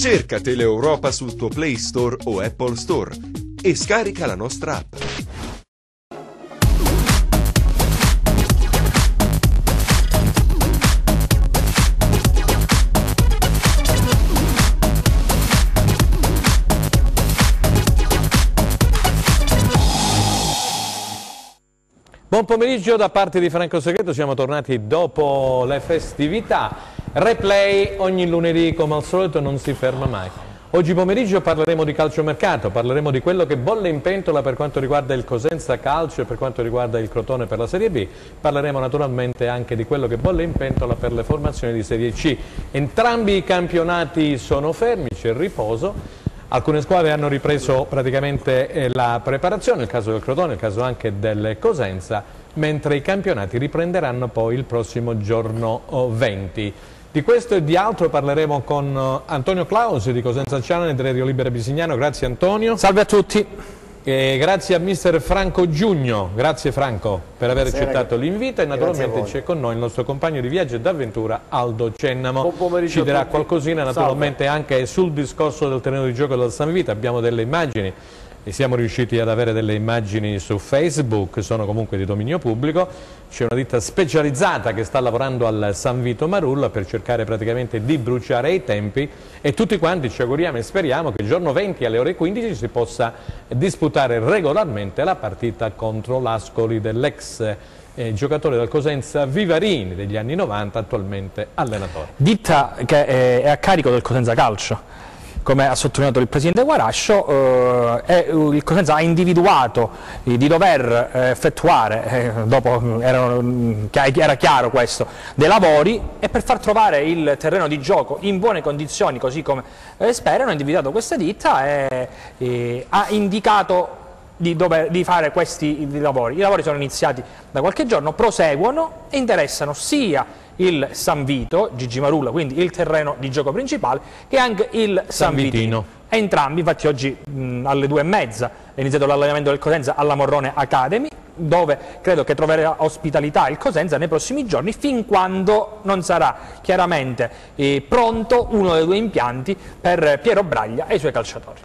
Cerca Teleeuropa sul tuo Play Store o Apple Store e scarica la nostra app. Buon pomeriggio da parte di Franco Segreto, siamo tornati dopo le festività. Replay ogni lunedì come al solito, non si ferma mai. Oggi pomeriggio parleremo di calciomercato, parleremo di quello che bolle in pentola per quanto riguarda il Cosenza Calcio e per quanto riguarda il Crotone per la Serie B. Parleremo naturalmente anche di quello che bolle in pentola per le formazioni di Serie C. Entrambi i campionati sono fermi, c'è il riposo. Alcune squadre hanno ripreso praticamente la preparazione, il caso del Crotone, il caso anche del Cosenza, mentre i campionati riprenderanno poi il prossimo giorno 20. Di questo e di altro parleremo con Antonio Clausi di Cosenza Channel e Radio Libera Bisignano. Grazie Antonio. Salve a tutti. E grazie a mister Franco Giugno, grazie Franco per aver accettato l'invito e naturalmente c'è con noi il nostro compagno di viaggio e d'avventura Aldo Cennamo, ci dirà qualcosina naturalmente anche sul discorso del terreno di gioco del San Vito. Abbiamo delle immagini e siamo riusciti ad avere delle immagini su Facebook, sono comunque di dominio pubblico. C'è una ditta specializzata che sta lavorando al San Vito Marulla per cercare praticamente di bruciare i tempi e tutti quanti ci auguriamo e speriamo che il giorno 20 alle ore 15 si possa disputare regolarmente la partita contro l'Ascoli dell'ex giocatore del Cosenza Vivarini degli anni 90, attualmente allenatore. Ditta che è a carico del Cosenza Calcio. Come ha sottolineato il presidente Guarascio, il Cosenza ha individuato di dover effettuare, dopo era chiaro questo, dei lavori, e per far trovare il terreno di gioco in buone condizioni, così come sperano, ha individuato questa ditta e ha indicato di fare questi lavori. I lavori sono iniziati da qualche giorno, proseguono e interessano sia il San Vito, Gigi Marulla, quindi il terreno di gioco principale, che anche il San Vitino. Entrambi, infatti oggi alle 2:30 è iniziato l'allenamento del Cosenza alla Morrone Academy, dove credo che troverà ospitalità il Cosenza nei prossimi giorni, fin quando non sarà chiaramente pronto uno dei due impianti per Piero Braglia e i suoi calciatori.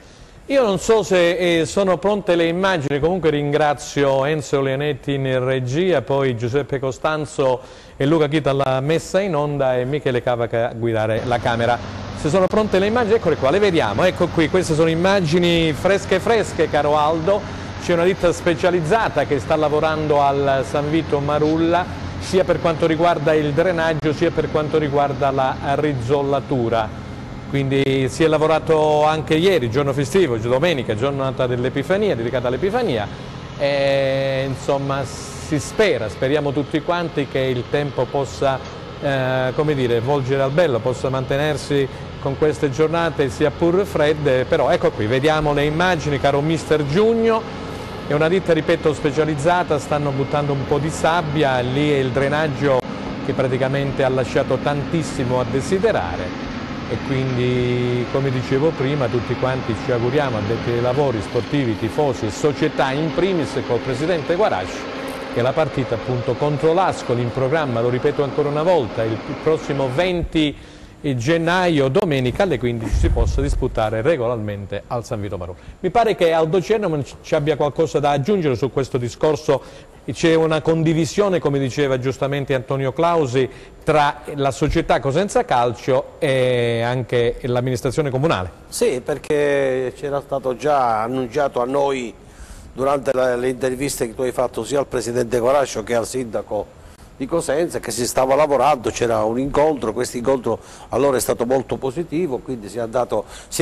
Io non so se sono pronte le immagini, comunque ringrazio Enzo Leonetti in regia, poi Giuseppe Costanzo e Luca Chita alla messa in onda e Michele Cavaca a guidare la camera. Se sono pronte le immagini, eccole qua, le vediamo, ecco qui, queste sono immagini fresche fresche, caro Aldo. C'è una ditta specializzata che sta lavorando al San Vito Marulla, sia per quanto riguarda il drenaggio sia per quanto riguarda la rizzollatura. Quindi si è lavorato anche ieri, giorno festivo, domenica, giornata dell'Epifania, dedicata all'Epifania, e insomma speriamo tutti quanti che il tempo possa, come dire, volgere al bello, possa mantenersi con queste giornate sia pur fredde, però ecco qui, vediamo le immagini, caro mister Giugno, è una ditta, ripeto, specializzata, stanno buttando un po' di sabbia, lì è il drenaggio che praticamente ha lasciato tantissimo a desiderare. E quindi, come dicevo prima, tutti quanti ci auguriamo, addetti ai lavori, sportivi, tifosi e società in primis, col presidente Guarasci, che la partita appunto contro l'Ascoli in programma, lo ripeto ancora una volta, il prossimo 20 gennaio, domenica alle 15, si possa disputare regolarmente al San Vito Marulla. Mi pare che Aldo Cennamo ci abbia qualcosa da aggiungere su questo discorso. C'è una condivisione, come diceva giustamente Antonio Clausi, tra la società Cosenza Calcio e anche l'amministrazione comunale. Sì, perché c'era stato già annunciato a noi durante le interviste che tu hai fatto sia al presidente Guarascio che al sindaco di Cosenza che si stava lavorando, c'era un incontro, questo incontro allora è stato molto positivo, quindi si è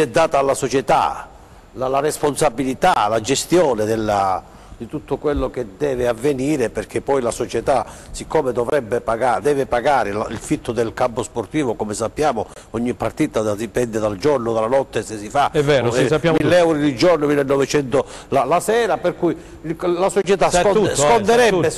data alla società la responsabilità, la gestione di tutto quello che deve avvenire, perché poi la società, siccome deve pagare il fitto del campo sportivo, come sappiamo ogni partita dipende dal giorno, dalla notte, se si fa, è vero, sappiamo 1.000 euro di giorno, 1.900 la sera, per cui la società sconderebbe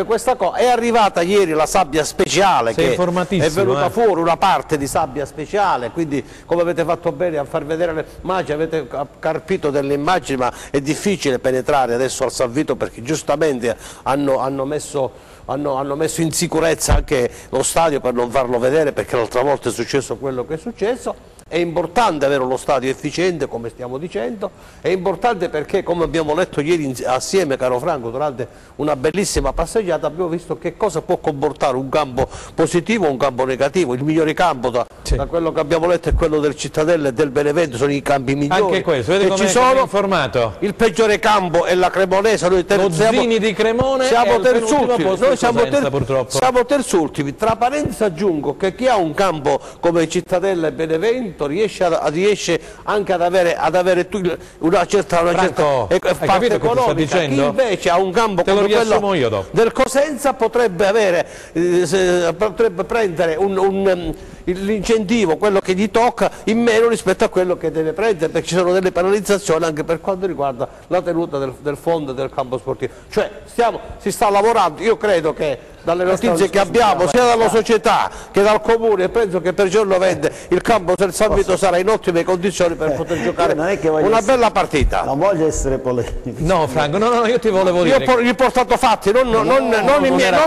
questa cosa. È arrivata ieri la sabbia speciale, che è venuta fuori una parte di sabbia speciale, quindi come avete fatto bene a far vedere le immagini, avete carpito delle immagini, ma è difficile penetrare adesso al San Vito perché giustamente hanno messo hanno messo in sicurezza anche lo stadio per non farlo vedere, perché l'altra volta è successo quello che è successo. È importante avere uno stadio efficiente, come stiamo dicendo, è importante perché, come abbiamo letto ieri assieme, caro Franco, durante una bellissima passeggiata, abbiamo visto che cosa può comportare un campo positivo o un campo negativo. Il migliore campo, da quello che abbiamo letto, è quello del Cittadella e del Benevento, sono i campi migliori. Anche questo, vedi come è informato. Il peggiore campo è la Cremonese, noi Zini di Cremone siamo terzultimi, noi siamo terzultimi. Tra parentesi aggiungo che chi ha un campo come Cittadella e Benevento riesce anche ad avere una certa parte economica. Chi invece ha un campo come quello del Cosenza potrebbe prendere l'incentivo, quello che gli tocca, in meno rispetto a quello che deve prendere, perché ci sono delle penalizzazioni anche per quanto riguarda la tenuta del fondo del campo sportivo. Cioè si sta lavorando, io credo che dalle notizie che abbiamo sia dalla società che dal comune, e penso che per giorno vende il campo del San Vito sarà in ottime condizioni per poter giocare una bella partita. Non voglio essere polemico. No Franco, no, io ti volevo dire. Io ho portato fatti, non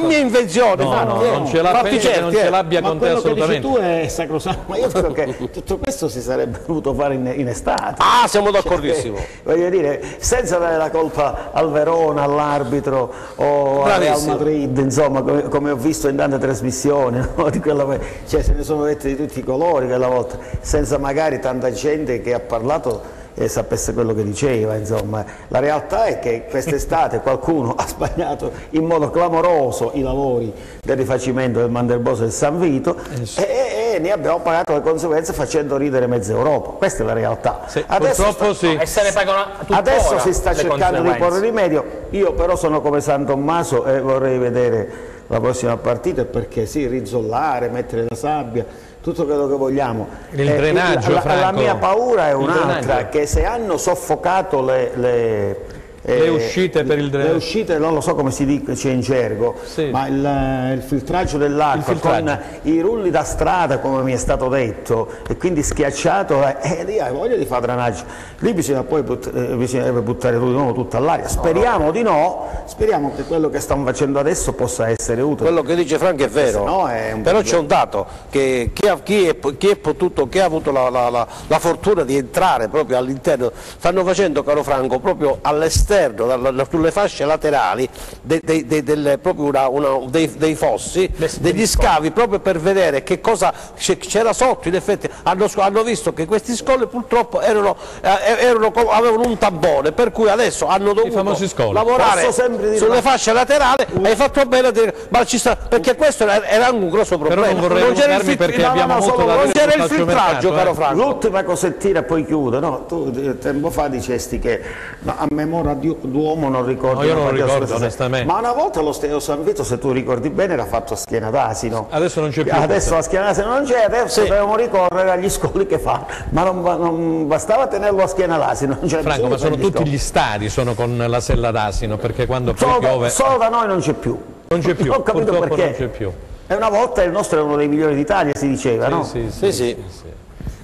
mie invenzioni. Non ce l'ha, penso che non ce l'abbia con te assolutamente. Tu è sacrosanto, ma io dico che tutto questo si sarebbe dovuto fare in estate. Ah, siamo d'accordissimo. Voglio dire, senza dare la colpa al Verona, all'arbitro o al Real Madrid, insomma, come ho visto in tante trasmissioni, no? Se ne sono detti di tutti i colori quella volta, senza magari tanta gente che ha parlato e sapesse quello che diceva, insomma. La realtà è che quest'estate qualcuno ha sbagliato in modo clamoroso i lavori del rifacimento del Mandelboso e del San Vito e ne abbiamo pagato le conseguenze facendo ridere mezza Europa. Questa è la realtà. Purtroppo sì. E se ne pagano tuttora. Adesso si sta cercando di porre rimedio. Io però sono come San Tommaso e vorrei vedere la prossima partita, perché sì, rizzollare, mettere la sabbia, tutto quello che vogliamo. Il drenaggio, la mia paura è un'altra, che se hanno soffocato le uscite per il drenaggio. Le uscite, non lo so come si dice in gergo, ma il filtraggio dell'acqua con i rulli da strada, come mi è stato detto, e quindi schiacciato, hai voglia di fare drenaggio. Lì bisogna poi bisognerebbe buttare di nuovo tutta all'aria. Speriamo di no, speriamo che quello che stiamo facendo adesso possa essere utile. Quello che dice Franco è vero, però c'è un dato, che chi ha avuto la fortuna di entrare proprio all'interno, stanno facendo, caro Franco, proprio all'esterno, sulle fasce laterali dei fossi, degli scavi, proprio per vedere che cosa c'era sotto. In effetti hanno visto che questi scogli purtroppo avevano un tampone, per cui adesso hanno dovuto lavorare sulle fasce laterali. Hai fatto bene a dire, ma ci sta, perché questo era un grosso problema. Però non vorrei fermarmi perché abbiamo molto da dire. Non c'era il filtraggio, caro Franco. L'ultima cosettina, poi chiudo. No? Tu tempo fa dicesti che a memoria d'uomo non ricordo. No, io non lo ricordo onestamente. Ma una volta lo Stadio San Vito, se tu ricordi bene, era fatto a schiena d'asino. Adesso non c'è più. Adesso la schiena d'asino non c'è, adesso dobbiamo ricorrere agli scogli che fa. Ma non bastava tenerlo a schiena d'asino. Franco, ma sono tutti gli stadi sono con la sella d'asino, perché quando piove. Solo da noi non c'è più. Non c'è più, ho capito perché. Non c'è più. E una volta il nostro è uno dei migliori d'Italia, si diceva, no? Sì.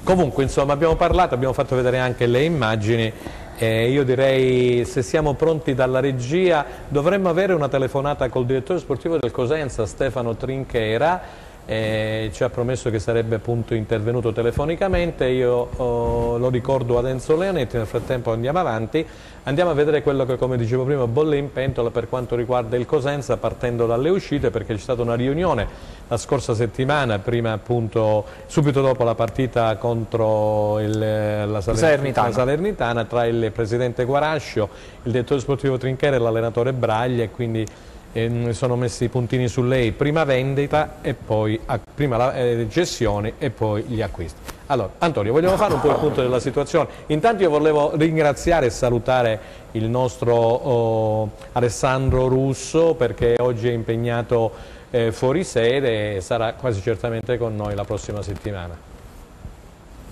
Comunque, insomma, abbiamo parlato, abbiamo fatto vedere anche le immagini. Io direi, se siamo pronti dalla regia, dovremmo avere una telefonata col direttore sportivo del Cosenza, Stefano Trinchera. Ci ha promesso che sarebbe appunto intervenuto telefonicamente. Io lo ricordo ad Enzo Leonetti. Nel frattempo andiamo avanti, andiamo a vedere quello che, come dicevo prima, bolle in pentola per quanto riguarda il Cosenza, partendo dalle uscite, perché c'è stata una riunione la scorsa settimana, prima appunto subito dopo la partita contro la Salernitana, tra il presidente Guarascio, il direttore sportivo Trinchera e l'allenatore Braglia, e quindi sono messi i puntini su lei, prima vendita e poi prima gestioni e poi gli acquisti. Allora, Antonio, vogliamo fare un po' il punto della situazione. Intanto io volevo ringraziare e salutare il nostro Alessandro Russo, perché oggi è impegnato fuori sede e sarà quasi certamente con noi la prossima settimana.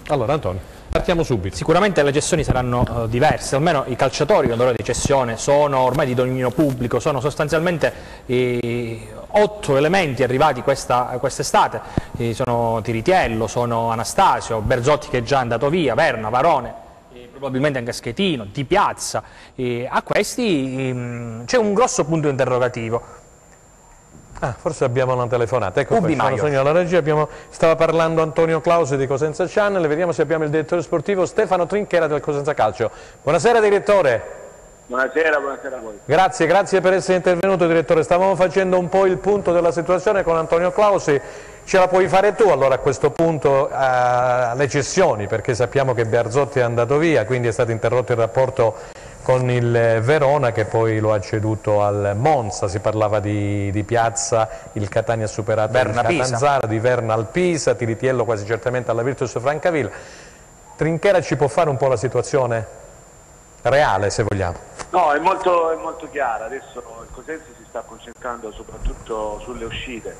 Allora, Antonio, partiamo subito. Sicuramente le cessioni saranno diverse, almeno i calciatori con l'ora di cessione sono ormai di dominio pubblico, sono sostanzialmente 8 elementi arrivati quest'estate, sono Tiritiello, sono Anastasio, Berzotti che è già andato via, Verna, Varone, probabilmente anche Schettino, Di Piazza. A questi c'è un grosso punto interrogativo. Ah, forse abbiamo una telefonata. Ecco, Ubi qua, sono alla regia, stava parlando Antonio Clausi di Cosenza Channel, vediamo se abbiamo il direttore sportivo Stefano Trinchera del Cosenza Calcio. Buonasera direttore. Buonasera, buonasera a voi. Grazie per essere intervenuto direttore. Stavamo facendo un po' il punto della situazione con Antonio Clausi. Ce la puoi fare tu allora a questo punto alle cessioni, perché sappiamo che Bearzotti è andato via, quindi è stato interrotto il rapporto con il Verona che poi lo ha ceduto al Monza, si parlava di Piazza, il Catania ha superato il Catanzaro, di Verna al Pisa, Tiritiello quasi certamente alla Virtus Francavilla. Trinchera ci può fare un po' la situazione reale se vogliamo? No, è molto chiara, adesso il Cosenza si sta concentrando soprattutto sulle uscite,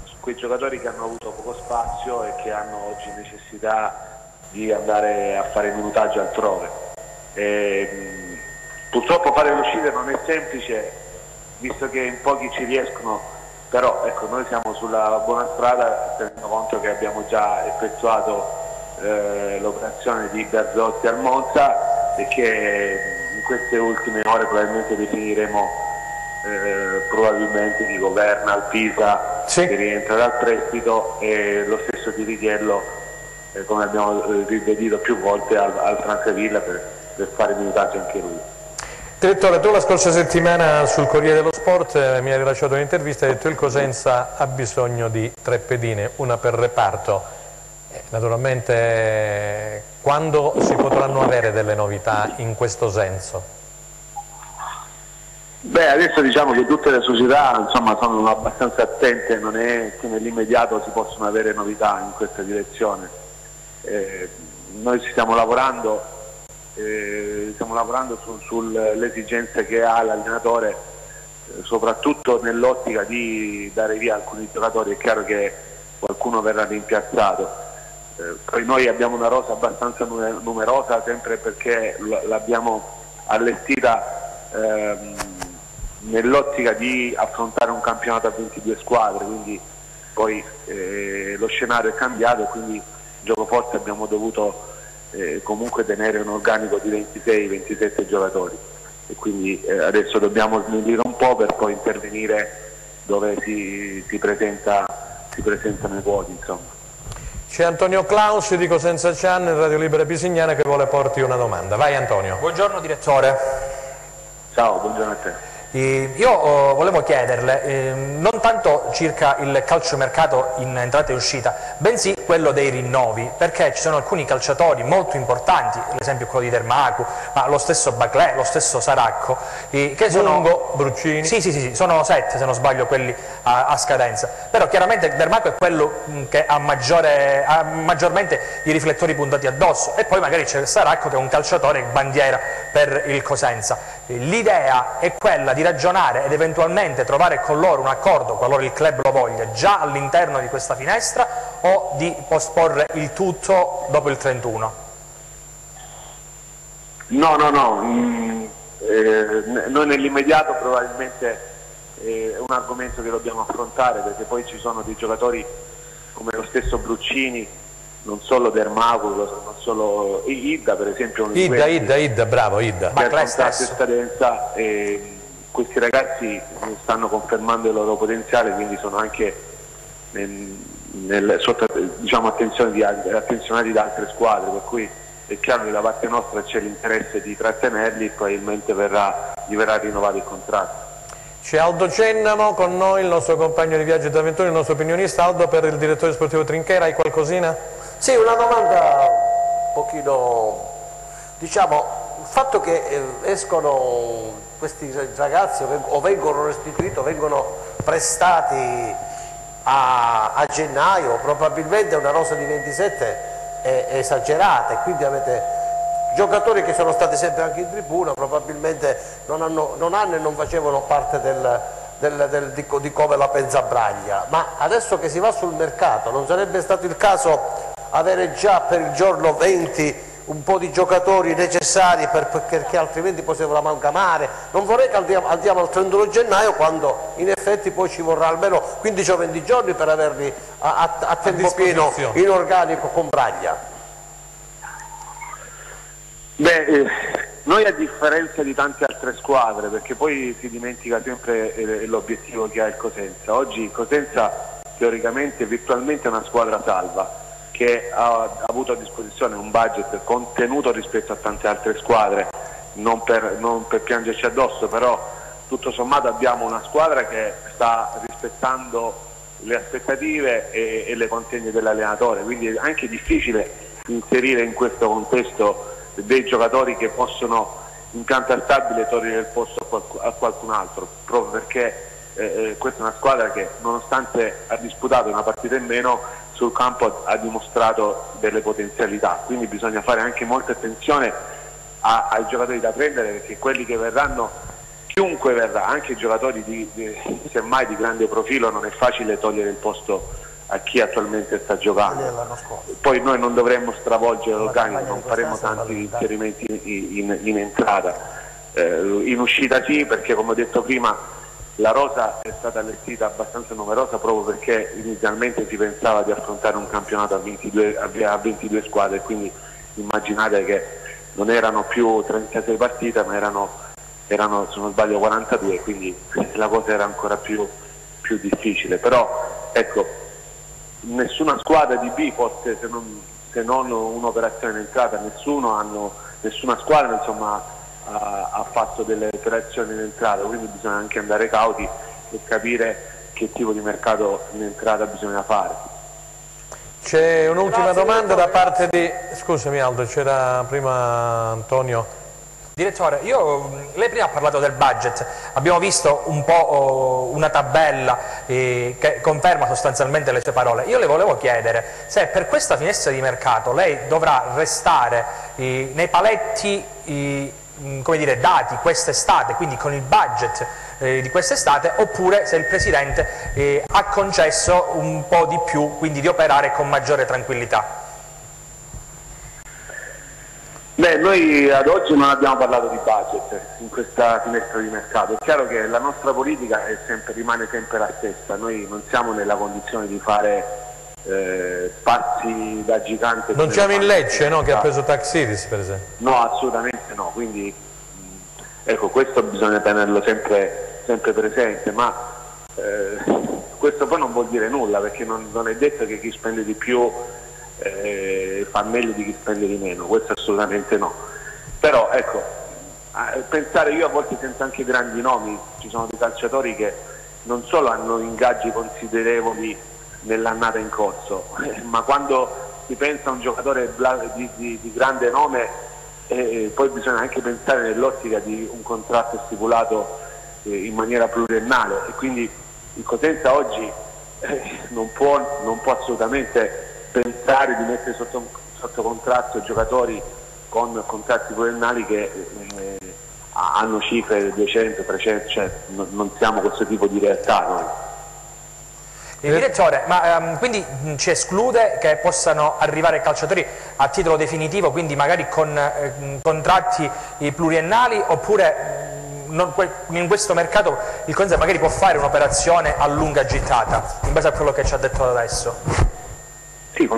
su quei giocatori che hanno avuto poco spazio e che hanno oggi necessità di andare a fare minutaggio altrove. Purtroppo fare le uscite non è semplice, visto che in pochi ci riescono, però ecco, noi siamo sulla buona strada, tenendo conto che abbiamo già effettuato l'operazione di Bearzotti al Monza e che in queste ultime ore probabilmente definiremo probabilmente di Verna al Pisa, sì, che rientra dal prestito, e lo stesso di Tiritiello, come abbiamo ribadito più volte, al Francavilla per fare minutaggio anche lui. Direttore, tu la scorsa settimana sul Corriere dello Sport mi hai rilasciato un'intervista e hai detto che il Cosenza ha bisogno di 3 pedine, una per reparto. Naturalmente quando si potranno avere delle novità in questo senso? Beh, adesso diciamo che tutte le società insomma sono abbastanza attente, non è che nell'immediato si possono avere novità in questa direzione. Noi ci stiamo lavorando sulle esigenze che ha l'allenatore, soprattutto nell'ottica di dare via alcuni giocatori. È chiaro che qualcuno verrà rimpiazzato, poi noi abbiamo una rosa abbastanza numerosa, sempre perché l'abbiamo allestita nell'ottica di affrontare un campionato a 22 squadre, quindi poi lo scenario è cambiato e quindi gioco forte abbiamo dovuto comunque tenere un organico di 26-27 giocatori, e quindi adesso dobbiamo snellire un po' per poi intervenire dove si presentano i vuoti, insomma. C'è Antonio Clausi di Cosenza Channel, Radio Libera Pisignana, che vuole porti una domanda. Vai Antonio. Buongiorno direttore. Ciao, buongiorno a te. Io volevo chiederle non tanto circa il calciomercato in entrata e uscita, bensì quello dei rinnovi, perché ci sono alcuni calciatori molto importanti, l'esempio quello di Dermacu, ma lo stesso Baclé, lo stesso Saracco, che sono Lungo, Bruccini. Sì, sono 7 se non sbaglio quelli a scadenza, però chiaramente Dermacu è quello che ha maggiormente i riflettori puntati addosso, e poi magari c'è Saracco che è un calciatore bandiera per il Cosenza. L'idea è quella di ragionare ed eventualmente trovare con loro un accordo, qualora il club lo voglia, già all'interno di questa finestra, o di posporre il tutto dopo il 31? No, noi nell'immediato probabilmente è un argomento che dobbiamo affrontare, perché poi ci sono dei giocatori come lo stesso Bruccini, non solo Dermacu, non solo Idda per esempio. Idda, bravo Idda. Ma contratto in scadenza, e questi ragazzi stanno confermando il loro potenziale, quindi sono anche sotto attenzionati da altre squadre, per cui è chiaro che da parte nostra c'è l'interesse di trattenerli e probabilmente gli verrà rinnovato il contratto. C'è Aldo Cennamo con noi, il nostro compagno di viaggio ed avventure, il nostro opinionista. Aldo, per il direttore sportivo Trinchera, hai qualcosina? Sì, una domanda un pochino, diciamo, il fatto che escono questi ragazzi o vengono restituiti o vengono prestati a gennaio, probabilmente una rosa di 27 è esagerata, e quindi avete giocatori che sono stati sempre anche in tribuna, probabilmente non hanno e non facevano parte di come la pensa Braglia, ma adesso che si va sul mercato non sarebbe stato il caso avere già per il giorno 20 un po' di giocatori necessari perché altrimenti potevano amalgamare? Non vorrei che andiamo al 31 gennaio quando in effetti poi ci vorrà almeno 15 o 20 giorni per averli a tempo pieno in organico con Braglia. Beh, Noi, a differenza di tante altre squadre, perché poi si dimentica sempre l'obiettivo che ha il Cosenza, oggi il Cosenza teoricamente, virtualmente è una squadra salva, che ha avuto a disposizione un budget contenuto rispetto a tante altre squadre, non per piangerci addosso, però tutto sommato abbiamo una squadra che sta rispettando le aspettative e le consegne dell'allenatore, quindi è anche difficile inserire in questo contesto dei giocatori che possono in pianta stabile togliere il posto a qualcun altro, proprio perché questa è una squadra che, nonostante ha disputato una partita in meno, sul campo ha dimostrato delle potenzialità, quindi bisogna fare anche molta attenzione ai giocatori da prendere, perché quelli che verranno, chiunque verrà, anche i giocatori semmai di grande profilo, non è facile togliere il posto a chi attualmente sta giocando. Poi noi non dovremmo stravolgere l'organico, non faremo tanti inserimenti in entrata, in uscita sì, perché come ho detto prima la rosa è stata allestita abbastanza numerosa proprio perché inizialmente si pensava di affrontare un campionato a 22 squadre, quindi immaginate che non erano più 36 partite ma erano, se non sbaglio, 42, quindi la cosa era ancora più difficile. Però ecco, nessuna squadra di B, forse se non un'operazione in entrata, nessuna squadra insomma ha fatto delle operazioni in entrata, quindi bisogna anche andare cauti e capire che tipo di mercato in entrata bisogna fare. C'è un'ultima domanda da parte di... Scusami Aldo, c'era prima Antonio. Direttore, lei prima ha parlato del budget, abbiamo visto un po' una tabella che conferma sostanzialmente le sue parole. Io le volevo chiedere se per questa finestra di mercato lei dovrà restare nei paletti come dire, dati quest'estate, quindi con il budget di quest'estate, oppure se il Presidente ha concesso un po' di più, quindi di operare con maggiore tranquillità. Beh, noi ad oggi non abbiamo parlato di budget in questa finestra di mercato. È chiaro che la nostra politica rimane sempre la stessa, noi non siamo nella condizione di fare passi da gigante. Non siamo in Lecce, no? Che ha preso Taxidis, per esempio. No, assolutamente no, quindi ecco, questo bisogna tenerlo sempre presente, ma questo poi non vuol dire nulla, perché non è detto che chi spende di più fa meglio di chi spende di meno, questo assolutamente no. Però ecco, pensare, io a volte sento anche grandi nomi, ci sono dei calciatori che non solo hanno ingaggi considerevoli nell'annata in corso, ma quando si pensa a un giocatore di grande nome, poi bisogna anche pensare nell'ottica di un contratto stipulato in maniera pluriennale, e quindi il Cosenza oggi non può assolutamente pensare di mettere sotto contratto giocatori con contratti pluriennali che hanno cifre 200, 300, cioè non siamo questo tipo di realtà noi. Direttore, ma quindi ci esclude che possano arrivare calciatori a titolo definitivo, quindi magari con contratti pluriennali, oppure in questo mercato il Cosenza magari può fare un'operazione a lunga gittata, in base a quello che ci ha detto adesso? Sì,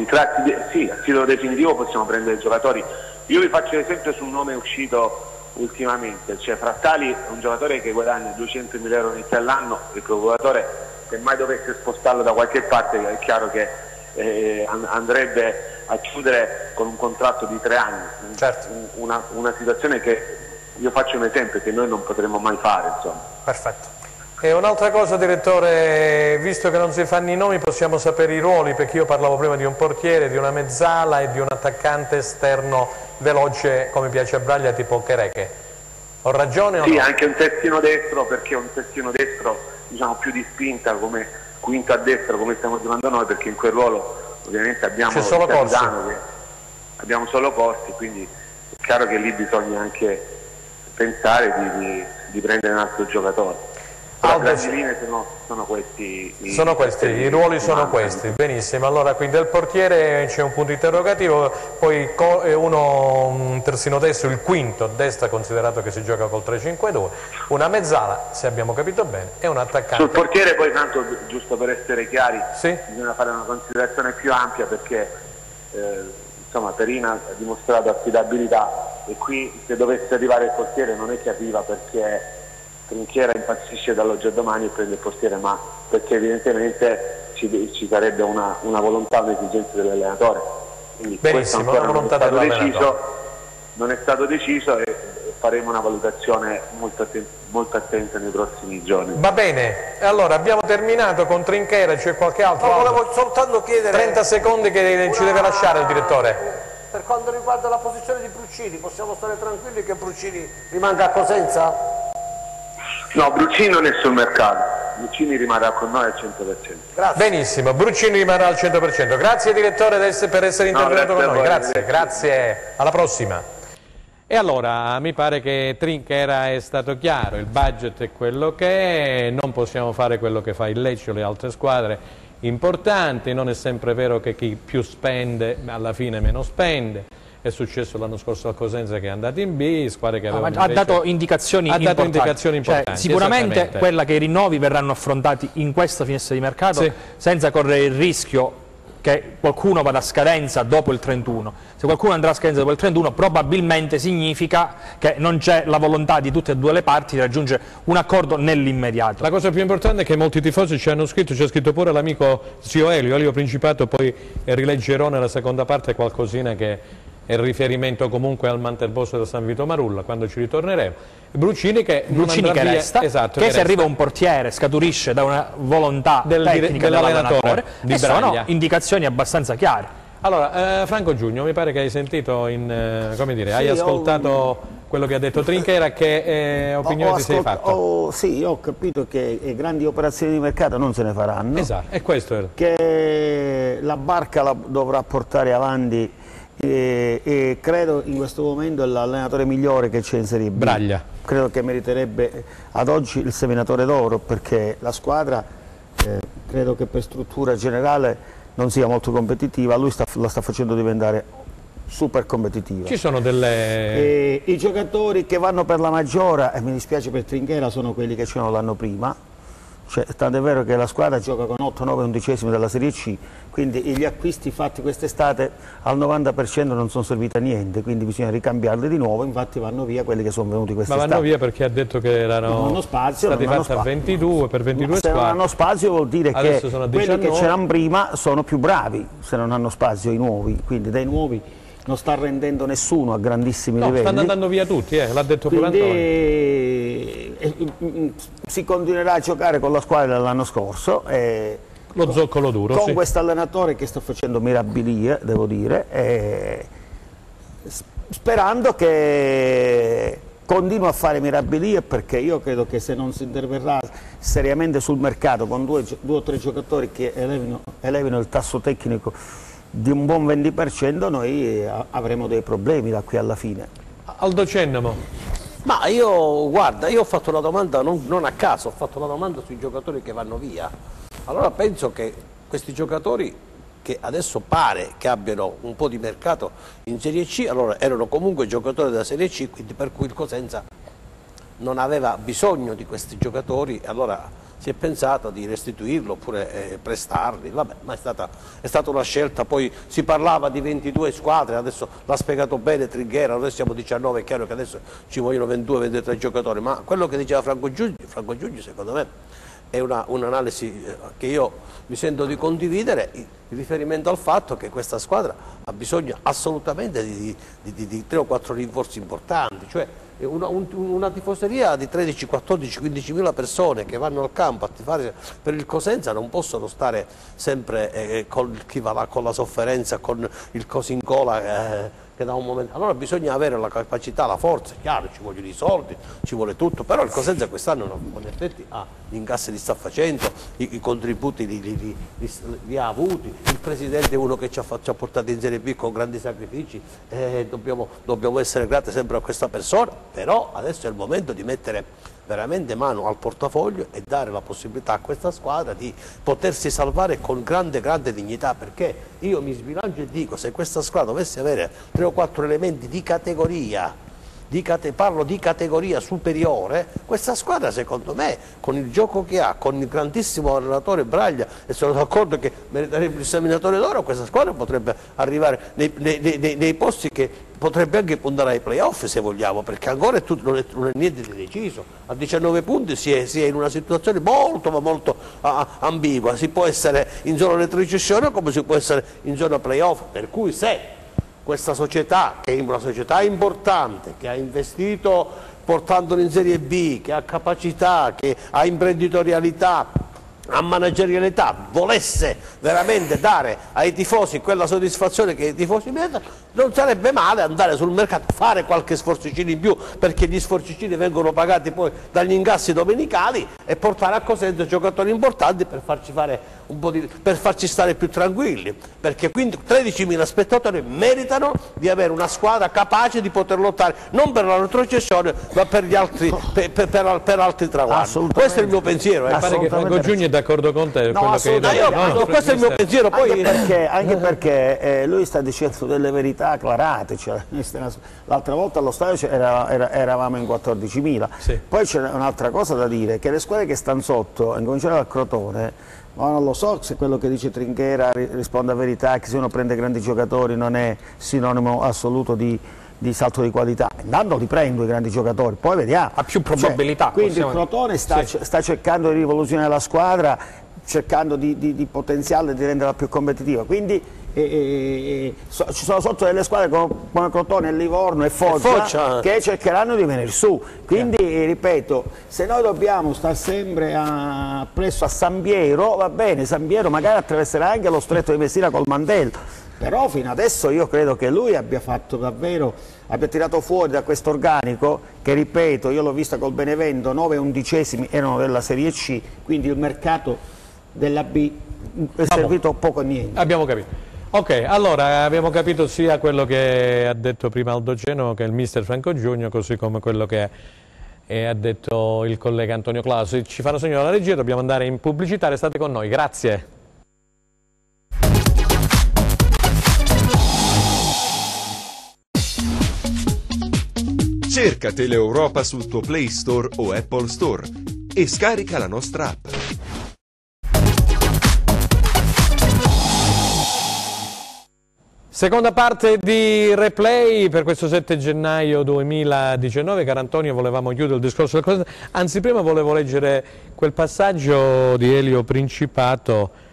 sì, a titolo definitivo possiamo prendere giocatori. Io vi faccio l'esempio su un nome uscito ultimamente, cioè Frattali è un giocatore che guadagna 200.000 euro netti all'anno, il procuratore, se mai dovesse spostarlo da qualche parte, è chiaro che andrebbe a chiudere con un contratto di 3 anni, certo. Una situazione che, io faccio un esempio, che noi non potremo mai fare, insomma. Perfetto. E un'altra cosa, direttore, visto che non si fanno i nomi, possiamo sapere i ruoli, perché io parlavo prima di un portiere, di una mezzala e di un attaccante esterno veloce, come piace a Braglia, tipo Chereche. Ho ragione o no? Sì, anche un terzino destro, perché un terzino destro, diciamo, più di spinta, come quinto a destra, come stiamo giocando noi, perché in quel ruolo ovviamente abbiamo solo Corsi. Abbiamo solo Corsi, quindi è chiaro che lì bisogna anche pensare di prendere un altro giocatore. Le grandi linee sono questi. I ruoli sono questi, benissimo. Allora qui del portiere c'è un punto interrogativo, poi un terzino destro, il quinto a destra, considerato che si gioca col 3-5-2, una mezzala, se abbiamo capito bene, e un attaccante. Sul portiere poi, tanto, giusto per essere chiari, sì? Bisogna fare una considerazione più ampia, perché insomma Perina ha dimostrato affidabilità, e qui se dovesse arrivare il portiere non è che arriva perché Trinchera impazzisce dall'oggi a domani e prende il portiere, ma perché evidentemente ci sarebbe una volontà, un'esigenza dell'allenatore. Quindi benissimo, questo una ancora volontà non è stato deciso e faremo una valutazione molto attenta nei prossimi giorni. Va bene, allora abbiamo terminato con Trinchera, c'è qualche altro? No, volevo soltanto chiedere 30 secondi che ci deve lasciare il direttore. Per quanto riguarda la posizione di Bruccini, possiamo stare tranquilli che Bruccini rimanga a Cosenza? No, Bruccini non è sul mercato, Bruccini rimarrà con noi al 100%. Grazie. Benissimo, Bruccini rimarrà al 100%. Grazie direttore per essere intervenuto con noi. Grazie. Grazie, alla prossima. E allora mi pare che Trinchera è stato chiaro, il budget è quello che è, non possiamo fare quello che fa il Lecce o le altre squadre importanti, non è sempre vero che chi più spende alla fine meno spende. È successo l'anno scorso a Cosenza che è andato in B, squadre che avevano ha dato indicazioni importanti. Cioè, sicuramente quella che i rinnovi verranno affrontati in questa finestra di mercato, sì, senza correre il rischio che qualcuno vada a scadenza dopo il 31. Se qualcuno andrà a scadenza dopo il 31 probabilmente significa che non c'è la volontà di tutte e due le parti di raggiungere un accordo nell'immediato. La cosa più importante è che molti tifosi ci hanno scritto, c'è scritto pure l'amico zio Elio Principato, poi rileggerò nella seconda parte qualcosina che è il riferimento comunque al Mantelbosso da San Vito Marulla quando ci ritorneremo. Bruccini che resta, esatto, che se arriva un portiere scaturisce da una volontà tecnica dell'allenatore di e Braglia. sono indicazioni abbastanza chiare. Allora, Franco Giugno, mi pare che hai sentito, come dire, sì, hai ascoltato quello che ha detto Trinchera, che opinione ti sei fatto? Sì, ho capito che grandi operazioni di mercato non se ne faranno. Esatto, è questo. Che la barca la dovrà portare avanti e credo in questo momento l'allenatore migliore che c'è in Serie B. Braglia. Credo che meriterebbe ad oggi il seminatore d'oro, perché la squadra credo che per struttura generale non sia molto competitiva, lui la sta facendo diventare super competitiva. Ci sono delle... I giocatori che vanno per la maggiore, e mi dispiace per Trinchera, sono quelli che c'erano l'anno prima. Cioè, tanto è vero che la squadra gioca con 8, 9, 11esimi della Serie C, quindi gli acquisti fatti quest'estate al 90% non sono serviti a niente, quindi bisogna ricambiarli di nuovo, infatti vanno via quelli che sono venuti quest'estate. Ma vanno via perché ha detto che erano stati fatti a 22, per 22 squadre. Se non hanno spazio vuol dire che quelli che c'erano prima sono più bravi, se non hanno spazio i nuovi, quindi dai nuovi non sta rendendo nessuno a grandissimi livelli. Stanno andando via tutti, l'ha detto pure Antonio. Si continuerà a giocare con la squadra dell'anno scorso. Lo zoccolo duro, con sì, questo allenatore che sta facendo mirabilie, devo dire, sperando che continui a fare mirabilie, perché io credo che se non si interverrà seriamente sul mercato con due o tre giocatori che elevino il tasso tecnico di un buon 20%, noi avremo dei problemi da qui alla fine. Aldo Cennamo. Ma guarda, io ho fatto una domanda non a caso, ho fatto una domanda sui giocatori che vanno via. Allora penso che questi giocatori che adesso pare che abbiano un po' di mercato in Serie C, allora erano comunque giocatori della Serie C, quindi per cui il Cosenza non aveva bisogno di questi giocatori, allora si è pensato di restituirlo oppure prestarli, vabbè, ma è stata una scelta. Poi si parlava di 22 squadre, adesso l'ha spiegato bene Trinchera, noi siamo 19, è chiaro che adesso ci vogliono 22-23 giocatori, ma quello che diceva Franco Giugni secondo me è un'analisi che io mi sento di condividere, in riferimento al fatto che questa squadra ha bisogno assolutamente di 3 o 4 rinforzi importanti, cioè una tifoseria di 13, 14, 15 mila persone che vanno al campo a tifare per il Cosenza non possono stare sempre con chi va là con la sofferenza, con il coso in cola che da un momento. Allora bisogna avere la capacità, la forza, chiaro, ci vogliono i soldi, ci vuole tutto, però il Cosenza quest'anno in effetti gli incassi li sta facendo, i contributi li ha avuti, il presidente è uno che ci ha portato in Serie B con grandi sacrifici, dobbiamo essere grati sempre a questa persona, però adesso è il momento di mettere veramente mano al portafoglio e dare la possibilità a questa squadra di potersi salvare con grande dignità, perché io mi sbilancio e dico, se questa squadra dovesse avere 3 o 4 elementi di categoria, parlo di categoria superiore, questa squadra secondo me con il gioco che ha, con il grandissimo allenatore Braglia, e sono d'accordo che meriterebbe il seminatore d'oro, questa squadra potrebbe arrivare nei posti che potrebbe anche puntare ai playoff se vogliamo, perché ancora non è niente di deciso. A 19 punti si è in una situazione molto ambigua, si può essere in zona retrocessione come si può essere in zona playoff, per cui se questa società, che è una società importante, che ha investito portandolo in Serie B, che ha capacità, che ha imprenditorialità, a managerialità, volesse veramente dare ai tifosi quella soddisfazione che i tifosi meritano, non sarebbe male andare sul mercato, fare qualche sforzicino in più, perché gli sforzicini vengono pagati poi dagli incassi domenicali, e portare a Cosenza giocatori importanti per farci fare per farci stare più tranquilli, perché quindi 13.000 spettatori meritano di avere una squadra capace di poter lottare non per la retrocessione ma per gli altri, per altri traguardi. Questo è il mio pensiero. Pare che Franco Giugni è d'accordo con te. No, questo è il mio pensiero. Poi anche perché lui sta dicendo delle verità acclarate, cioè, l'altra volta allo stadio eravamo in 14.000. Sì. Poi c'è un'altra cosa da dire, che le squadre che stanno sotto, in cominciare dal Crotone, ma non lo so se quello che dice Trinchera risponde a verità, che se uno prende grandi giocatori non è sinonimo assoluto di salto di qualità. Intanto li prendo i grandi giocatori, poi vediamo. Ha più probabilità. Quindi il Crotone sta cercando di rivoluzionare la squadra, cercando di potenziarla e di renderla più competitiva. Quindi ci sono sotto delle squadre come Crotone, Livorno e Foggia che cercheranno di venire su. Quindi ripeto, se noi dobbiamo stare sempre presso a San Piero, va bene, San Piero magari attraverserà anche lo stretto di Messina col mantello, però fino adesso io credo che lui abbia fatto davvero, abbia tirato fuori da questo organico, che ripeto, io l'ho vista col Benevento, 9 undicesimi erano della Serie C, quindi il mercato della B è servito poco e niente. Abbiamo capito. Ok, allora abbiamo capito sia quello che ha detto prima Aldo Genova che il mister Franco Giugno, così come quello che ha detto il collega Antonio Clausi. Ci fanno segno dalla regia, dobbiamo andare in pubblicità, restate con noi, grazie. Cerca Teleeuropa sul tuo Play Store o Apple Store e scarica la nostra app. Seconda parte di replay per questo 7 gennaio 2019, caro Antonio, volevamo chiudere il discorso del Cosenza, anzi prima volevo leggere quel passaggio di Elio Principato.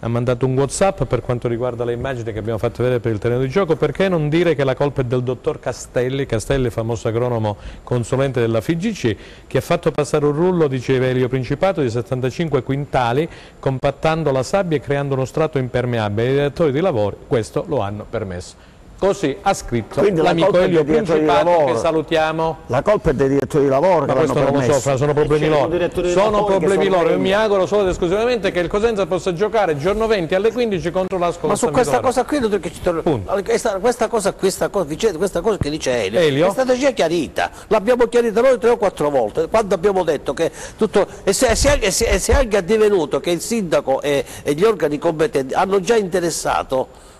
Ha mandato un WhatsApp per quanto riguarda le immagini che abbiamo fatto vedere per il terreno di gioco. Perché non dire che la colpa è del dottor Castelli, famoso agronomo consulente della FIGC, che ha fatto passare un rullo, diceva Elio Principato, di 75 quintali, compattando la sabbia e creando uno strato impermeabile. I direttori di lavoro questo lo hanno permesso. Così ha scritto l'amico Elio Principato, che salutiamo. La colpa è dei direttori di lavoro. Ma questo non lo so, sono problemi loro. Sono problemi loro. Io mi auguro solo ed esclusivamente che il Cosenza possa giocare giorno 20 alle 15 contro l'Ascoli. Ma su questa cosa qui che questa cosa che dice Elio è stata già chiarita. L'abbiamo chiarita noi 3 o 4 volte, quando abbiamo detto che tutto se è anche addivenuto che il sindaco e gli organi competenti hanno già interessato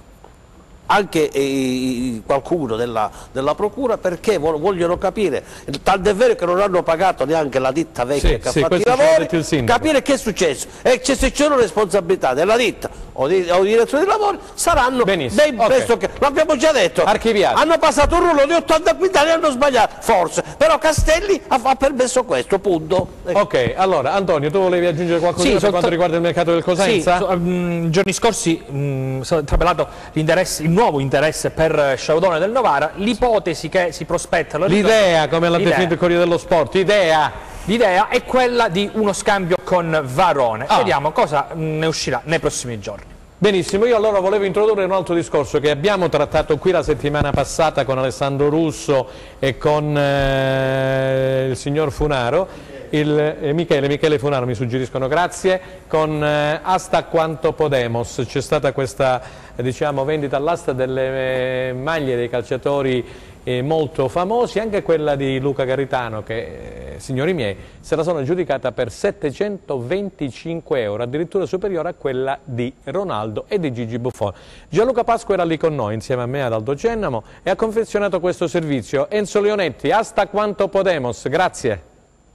anche qualcuno della procura, perché vogliono capire, tant'è vero che non hanno pagato neanche la ditta vecchia che ha fatto i lavori, capire che è successo e se c'è una responsabilità della ditta o dei direttori dei lavori saranno dei pressoché, l'abbiamo già detto, archiviati. Hanno passato un rullo di 80 quintali e hanno sbagliato, forse, però Castelli ha permesso questo, punto. Ok, allora Antonio, tu volevi aggiungere qualcosa per quanto riguarda il mercato del Cosenza? Sì, giorni scorsi è trapelato il nuovo interesse per Sciaudone del Novara, l'ipotesi che si prospetta, l'idea, come l'ha definito il Corriere dello Sport, l'idea è quella di uno scambio con Varone. Vediamo cosa ne uscirà nei prossimi giorni. Benissimo, io allora volevo introdurre un altro discorso che abbiamo trattato qui la settimana passata con Alessandro Russo e con il signor Funaro, Michele Funaro mi suggeriscono, grazie, con Hasta Quanto Podemos. C'è stata questa vendita all'asta delle maglie dei calciatori molto famosi, anche quella di Luca Garitano che, signori miei, se la sono aggiudicata per 725 euro, addirittura superiore a quella di Ronaldo e di Gigi Buffon. Gianluca Pasqua era lì con noi insieme a me, ad Aldo Gennamo, e ha confezionato questo servizio. Enzo Leonetti, Hasta Quanto Podemos, grazie.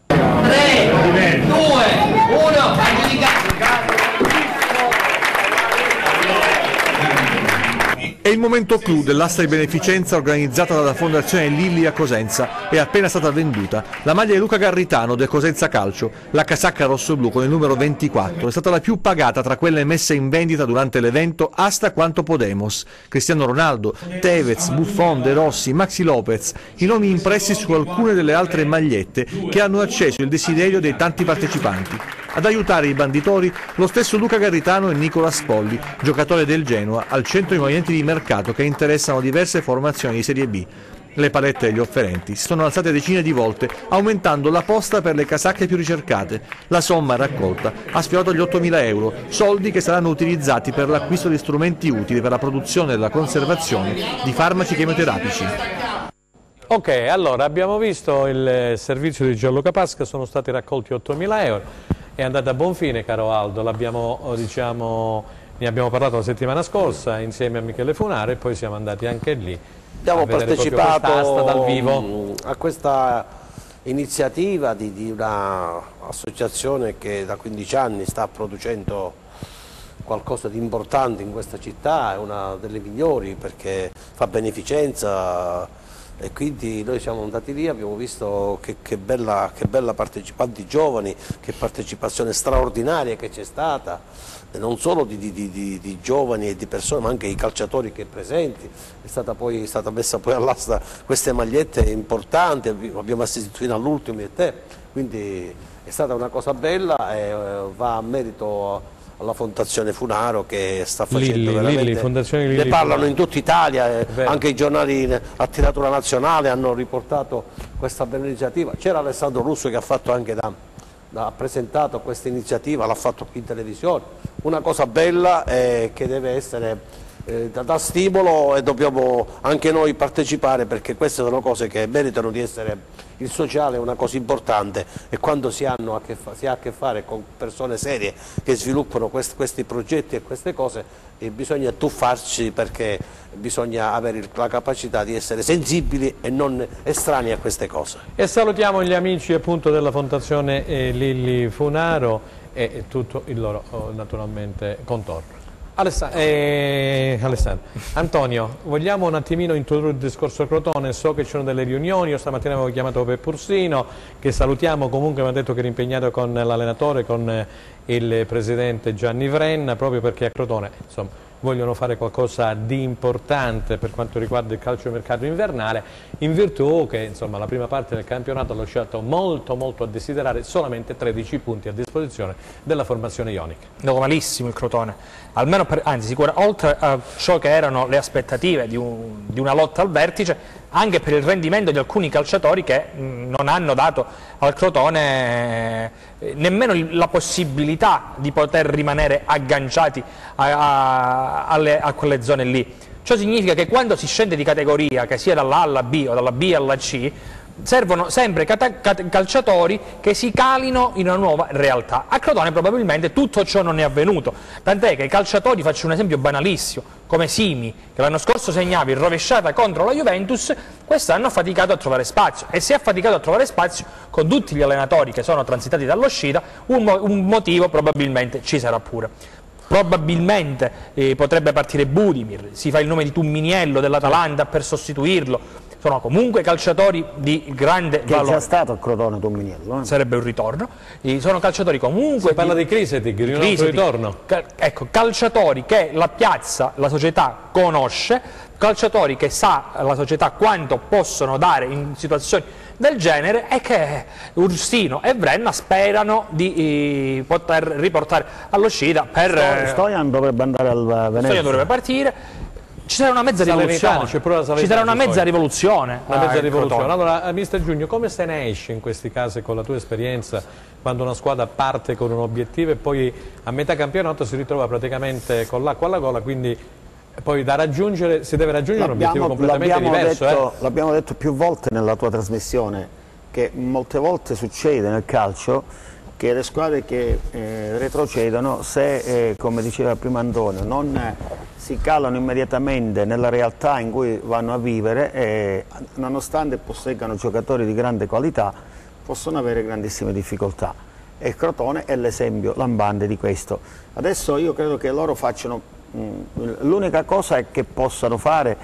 3, 2, 1, aggiudicato. È il momento clou dell'asta di beneficenza organizzata dalla Fondazione Lilli a Cosenza. È appena stata venduta la maglia di Luca Garritano del Cosenza Calcio, la casacca rosso-blu con il numero 24. È stata la più pagata tra quelle messe in vendita durante l'evento Asta quanto Podemos. Cristiano Ronaldo, Tevez, Buffon, De Rossi, Maxi Lopez, i nomi impressi su alcune delle altre magliette che hanno acceso il desiderio dei tanti partecipanti. Ad aiutare i banditori lo stesso Luca Garritano e Nicola Spolli, giocatore del Genoa, al centro di movimenti di mercato che interessano diverse formazioni di Serie B. Le palette degli offerenti si sono alzate decine di volte, aumentando la posta per le casacche più ricercate. La somma raccolta ha sfiorato gli 8.000 euro, soldi che saranno utilizzati per l'acquisto di strumenti utili per la produzione e la conservazione di farmaci chemioterapici. Ok, allora abbiamo visto il servizio di Gianluca Pasca, sono stati raccolti 8.000 euro. È andata a buon fine, caro Aldo, ne abbiamo parlato la settimana scorsa insieme a Michele Funaro e poi siamo andati anche lì. Abbiamo partecipato dal vivo a questa iniziativa di un'associazione che da 15 anni sta producendo qualcosa di importante in questa città, è una delle migliori perché fa beneficenza. E quindi noi siamo andati lì, abbiamo visto che bella partecipanti giovani, che partecipazione straordinaria che c'è stata, e non solo di giovani e di persone, ma anche i calciatori che presenti. È stata messa poi all'asta queste magliette importanti, abbiamo assistito fino all'ultimo e te, quindi è stata una cosa bella e va a merito alla Fondazione Funaro che sta facendo ne parlano in tutta Italia, anche i giornali a tiratura nazionale hanno riportato questa bella iniziativa. C'era Alessandro Russo che ha fatto anche ha presentato questa iniziativa, l'ha fatto qui in televisione, una cosa bella che deve essere da stimolo e dobbiamo anche noi partecipare perché queste sono cose che meritano di essere. Il sociale è una cosa importante e quando si ha a che fare con persone serie che sviluppano questi progetti e queste cose bisogna tuffarci perché bisogna avere la capacità di essere sensibili e non estranei a queste cose. E salutiamo gli amici appunto della Fondazione Lilli Funaro e tutto il loro naturalmente contorno. Alessandro, Antonio, vogliamo un attimino introdurre il discorso Crotone? So che ci sono delle riunioni, io stamattina avevo chiamato Peppe Ursino, che salutiamo, comunque mi ha detto che era impegnato con l'allenatore, con il presidente Gianni Vrenna, proprio perché a Crotone insomma, vogliono fare qualcosa di importante per quanto riguarda il calciomercato invernale, in virtù che insomma, la prima parte del campionato ha lasciato molto a desiderare, solamente 13 punti a disposizione della formazione ionica. No, malissimo il Crotone, almeno anzi oltre a ciò che erano le aspettative di una lotta al vertice, anche per il rendimento di alcuni calciatori che non hanno dato al Crotone nemmeno la possibilità di poter rimanere agganciati a quelle zone lì. Ciò significa che quando si scende di categoria, che sia dalla A alla B o dalla B alla C, servono sempre calciatori che si calino in una nuova realtà. A Crotone probabilmente tutto ciò non è avvenuto, tant'è che i calciatori, faccio un esempio banalissimo, come Simi, che l'anno scorso segnava in rovesciata contro la Juventus, quest'anno ha faticato a trovare spazio, e se ha faticato a trovare spazio con tutti gli allenatori che sono transitati dall'uscita, un motivo probabilmente ci sarà pure. Probabilmente potrebbe partire Budimir, si fa il nome di Tumminiello dell'Atalanta per sostituirlo. Sono comunque calciatori di grande valore. Che è già stato a Crotone Tumminiello. Sarebbe un ritorno. Sono calciatori comunque... Si parla di Crisetic, di un altro ritorno. Ecco, calciatori che la piazza, la società conosce, calciatori che sa la società quanto possono dare in situazioni del genere e che Ursino e Vrenna sperano di poter riportare all'uscita per... Stojan dovrebbe andare al Venezia. Stojan dovrebbe partire. Ci sarà una mezza rivoluzione. Ci sarà una mezza rivoluzione. Allora, mister Giugno, come se ne esce in questi casi con la tua esperienza quando una squadra parte con un obiettivo e poi a metà campionato si ritrova praticamente con l'acqua alla gola, quindi poi da raggiungere, si deve raggiungere un obiettivo completamente diverso. L'abbiamo detto più volte nella tua trasmissione, che molte volte succede nel calcio che le squadre che retrocedono, se come diceva prima Antonio, non si calano immediatamente nella realtà in cui vanno a vivere, nonostante posseggano giocatori di grande qualità, possono avere grandissime difficoltà. E il Crotone è l'esempio lampante di questo. Adesso io credo che loro facciano l'unica cosa è che possano fare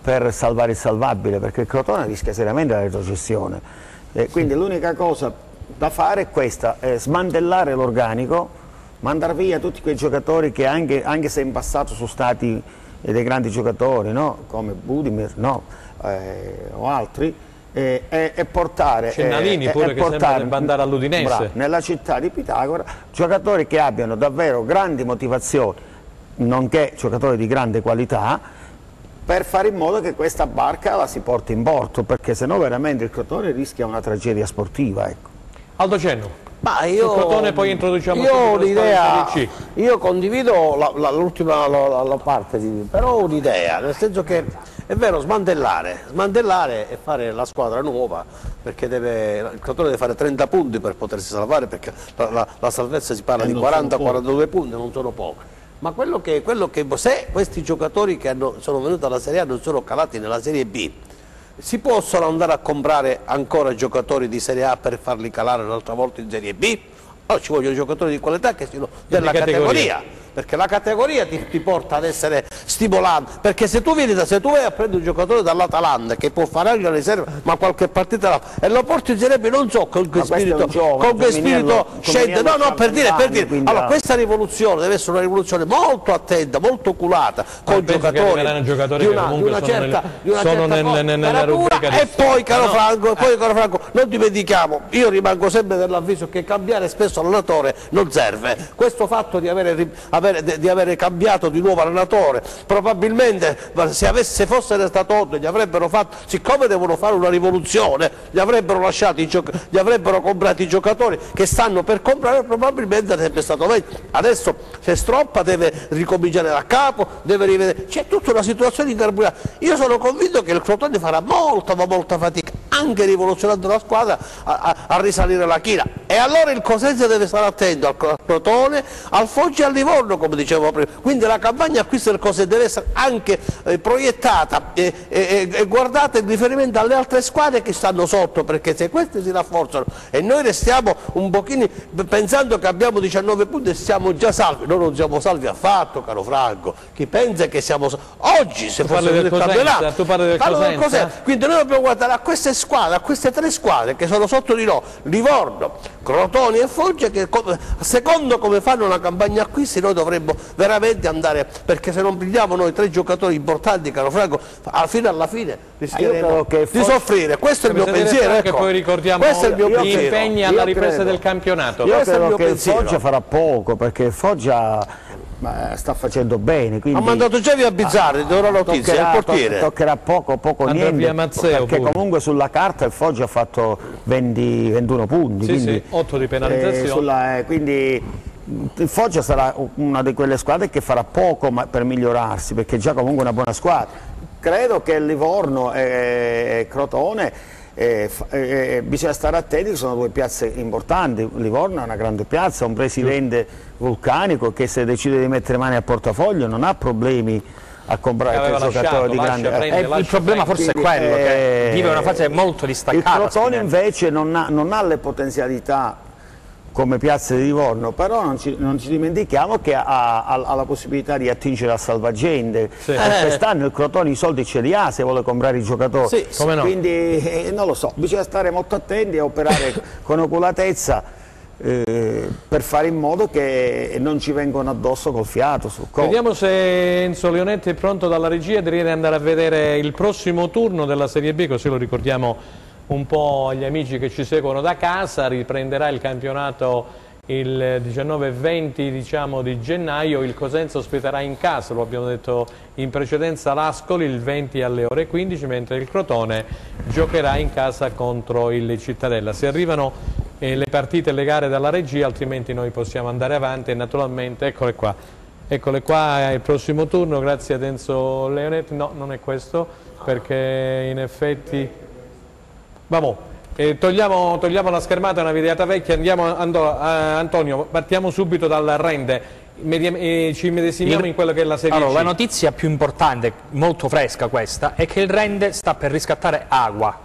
per salvare il salvabile, perché il Crotone rischia seriamente la retrocessione. Quindi l'unica cosa da fare è questa, smantellare l'organico, mandare via tutti quei giocatori che anche se in passato sono stati dei grandi giocatori, no? Come Budimir, no? O altri, e portare Cennalini pure che sembra debba andare all'Udinese, nella città di Pitagora, giocatori che abbiano davvero grandi motivazioni, nonché giocatori di grande qualità, per fare in modo che questa barca la si porti in porto, perché sennò veramente il Crotone rischia una tragedia sportiva, ecco. Aldo Cenno. Ma sul Crotone poi introduciamo un'idea, io condivido l'ultima parte, però ho un'idea, nel senso che è vero, smantellare e fare la squadra nuova, perché il Crotone deve fare 30 punti per potersi salvare, perché la salvezza si parla di 40-42 punti, non sono pochi. Ma quello che se questi giocatori che sono venuti alla Serie A non sono calati nella Serie B, si possono andare a comprare ancora giocatori di Serie A per farli calare un'altra volta in Serie B? No, ci vogliono giocatori di qualità che siano della categoria. Perché la categoria ti porta ad essere stimolante, perché se tu vai a prendere un giocatore dall'Atalanta che può fare anche la riserva, ma qualche partita e lo porti in Serie B, non so con che spirito scende, no, per dire. Allora questa rivoluzione deve essere una rivoluzione molto attenta, molto oculata, con giocatori di una certa caratura. E poi caro Franco, non dimentichiamo, io rimango sempre dell'avviso che cambiare spesso allenatore non serve. Questo fatto di avere cambiato di nuovo allenatore, probabilmente se fosse stato Oddo gli avrebbero fatto, siccome devono fare una rivoluzione, gli avrebbero comprato i giocatori che stanno per comprare, probabilmente sarebbe stato meglio. Adesso se Stroppa deve ricominciare da capo, deve rivedere, c'è tutta una situazione incarburata. Io sono convinto che il Crotone farà molta fatica, anche rivoluzionando la squadra, a risalire la china, e allora il Cosenza deve stare attento al Crotone, al Foggia e al Livorno, come dicevo prima. Quindi la campagna acquisto del Cosenza deve essere anche proiettata e guardata in riferimento alle altre squadre che stanno sotto, perché se queste si rafforzano e noi restiamo un pochino pensando che abbiamo 19 punti e siamo già salvi, noi non siamo salvi affatto, caro Franco. Chi pensa che siamo oggi, se fosse il campionato, tu parli del Cosenza? Quindi noi dobbiamo guardare a queste squadre, a queste tre squadre che sono sotto di noi, Livorno, Crotone e Foggia, che secondo come fanno la campagna acquisti noi dovremmo veramente andare, perché se non prendiamo noi 3 giocatori importanti, caro Franco, alla fine rischieremo di soffrire. Questo è il mio pensiero, che poi ricordiamo gli impegni alla ripresa del campionato. Io credo che il Foggia farà poco, perché il Foggia sta facendo bene, quindi ha mandato già via Bizzarri, ora notizia, il portiere toccherà poco niente, perché comunque sulla carta il Foggia ha fatto 21 punti, quindi 8 di penalizzazione, quindi il Foggia sarà una di quelle squadre che farà poco per migliorarsi, perché già comunque è una buona squadra. Credo che Livorno e Crotone bisogna stare attenti, che sono 2 piazze importanti. Livorno è una grande piazza, un presidente vulcanico che se decide di mettere mani al portafoglio non ha problemi a comprare 3 giocatori di grande. Il problema forse è quello, che vive una fase molto distaccata. Il Crotone invece non ha le potenzialità come piazza di Livorno, però non ci dimentichiamo che ha la possibilità di attingere al salvagente. Quest'anno il Crotone i soldi ce li ha se vuole comprare i giocatori, come no? Quindi non lo so, bisogna stare molto attenti e operare con oculatezza per fare in modo che non ci vengano addosso col fiato sul collo. Vediamo se Enzo Leonetti è pronto dalla regia, direi di andare a vedere il prossimo turno della Serie B, così lo ricordiamo un po' agli amici che ci seguono da casa. Riprenderà il campionato il 19 e 20 di gennaio, il Cosenza ospiterà in casa, lo abbiamo detto in precedenza, l'Ascoli il 20 alle ore 15, mentre il Crotone giocherà in casa contro il Cittadella. Se arrivano le partite e le gare dalla regia, altrimenti noi possiamo andare avanti e naturalmente, eccole qua, il prossimo turno, grazie ad Enzo Leonetti. No, non è questo, perché in effetti togliamo la schermata, è una videata vecchia, andiamo Antonio, partiamo subito dal Rende, ci medesimiamo in quello che è la Serie C. La notizia più importante, molto fresca questa, è che il Rende sta per riscattare Agua,